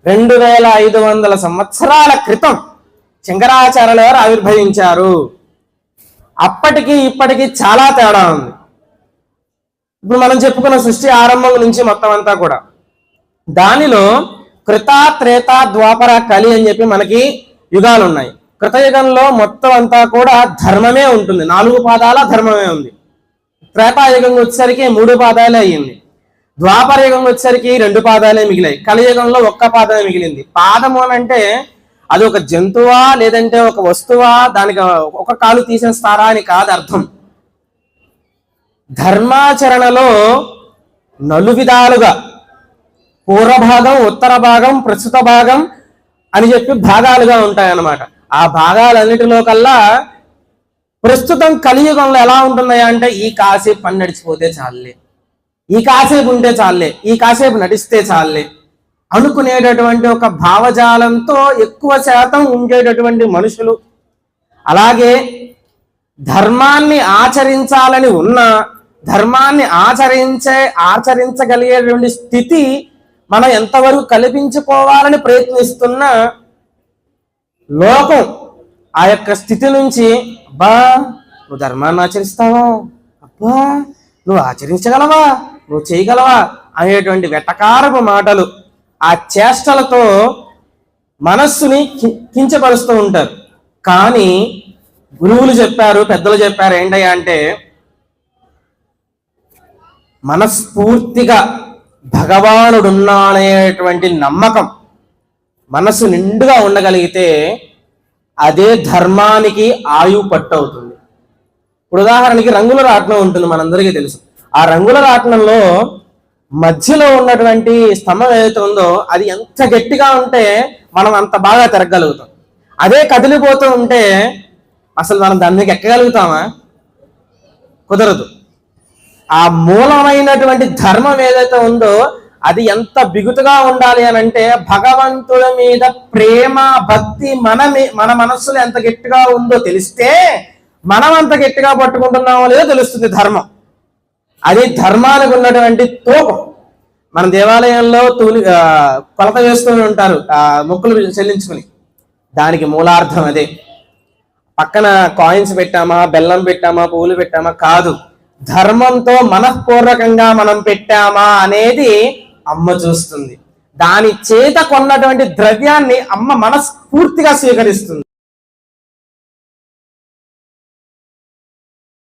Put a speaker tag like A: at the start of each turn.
A: 2500 సంవత్సరాల క్రితం శంకరాచార్యుల వారు ఆవిర్భవించారు. అప్పటికి ఇప్పటికి చాలా తేడా ఉంది. ఇప్పుడు మనం చెప్పుకున్న సృష్టి ఆరంభం నుంచి మొత్తం అంతా కూడా దానిలో కృత, త్రేత, ద్వాపర, కలి అని చెప్పి మనకి యుగాలు ఉన్నాయి. కృతయుగంలో మొత్తం అంతా కూడా ధర్మమే ఉంటుంది, 4 పాదాల ధర్మమే ఉంది. త్రేతాయుగం వచ్చేసరికి 3 పాదాలే అయ్యింది. ద్వాపర యుగం వచ్చేసరికి 2 పాదాలే మిగిలాయి. కలియుగంలో 1 పాదమే మిగిలింది. పాదము అని అంటే అది ఒక జంతువా లేదంటే ఒక వస్తువా, దానికి ఒక కాలు తీసేస్తారా అని కాదు అర్థం. ధర్మాచరణలో 4 విధాలుగా పూర్వభాగం, ఉత్తర భాగం, ప్రస్తుత భాగం అని చెప్పి భాగాలుగా ఉంటాయన్నమాట. ఆ భాగాలన్నిటిలో కల్లా ప్రస్తుతం కలియుగంలో ఎలా ఉంటున్నాయా అంటే ఈ కాసేపు పని నడిచిపోతే చాలే, ఈ కాసేపు ఉంటే చాలే, ఈ కాసేపు నడిస్తే చాలే అనుకునేటటువంటి ఒక భావజాలంతో ఎక్కువ శాతం ఉండేటటువంటి మనుషులు. అలాగే ధర్మాన్ని ఆచరించాలని ఉన్న ధర్మాన్ని ఆచరించగలిగేటువంటి స్థితి మనం ఎంతవరకు కల్పించుకోవాలని ప్రయత్నిస్తున్న లోకం ఆ యొక్క స్థితి నుంచి అబ్బా నువ్వు ధర్మాన్ని ఆచరిస్తావా, అబ్బా నువ్వు ఆచరించగలవా, నువ్వు చేయగలవా అనేటువంటి వెటకారపు మాటలు, ఆ చేష్టలతో మనస్సుని కించపరుస్తూ ఉంటారు. కానీ గురువులు చెప్పారు, పెద్దలు చెప్పారు ఏంటయ్యా అంటే మనస్ఫూర్తిగా భగవానుడున్నాడనేటువంటి నమ్మకం మనసు నిండుగా ఉండగలిగితే అదే ధర్మానికి ఆయువు పట్టు అవుతుంది. ఇప్పుడు ఉదాహరణకి రంగుల రాట్నం ఉంటుంది, మనందరికీ తెలుసు. ఆ రంగుల రాట్నంలో మధ్యలో ఉన్నటువంటి స్తంభం ఏదైతే ఉందో అది ఎంత గట్టిగా ఉంటే మనం అంత బాగా తిరగలుగుతాం. అదే కదిలిపోతూ ఉంటే అసలు మనం దాని మీద ఎక్కగలుగుతామా? కుదరదు. ఆ మూలమైనటువంటి ధర్మం ఏదైతే ఉందో అది ఎంత బిగుతుగా ఉండాలి అని అంటే భగవంతుడి మీద ప్రేమ, భక్తి మన మనస్సులో ఎంత గట్టిగా ఉందో తెలిస్తే మనం అంత గట్టిగా పట్టుకుంటున్నామో లేదో తెలుస్తుంది ధర్మం. అది ధర్మానికి ఉన్నటువంటి తోపం. మన దేవాలయంలో కొలత వేస్తూ ఉంటారు మొక్కులు చెల్లించుకుని, దానికి మూలార్థం అదే. పక్కన కాయిన్స్ పెట్టామా, బెల్లం పెట్టామా, పువ్వులు పెట్టామా కాదు, ధర్మంతో మనఃపూర్వకంగా మనం పెట్టామా అనేది అమ్మ చూస్తుంది. దాని చేత కొన్నటువంటి ద్రవ్యాన్ని అమ్మ మనస్ఫూర్తిగా స్వీకరిస్తుంది.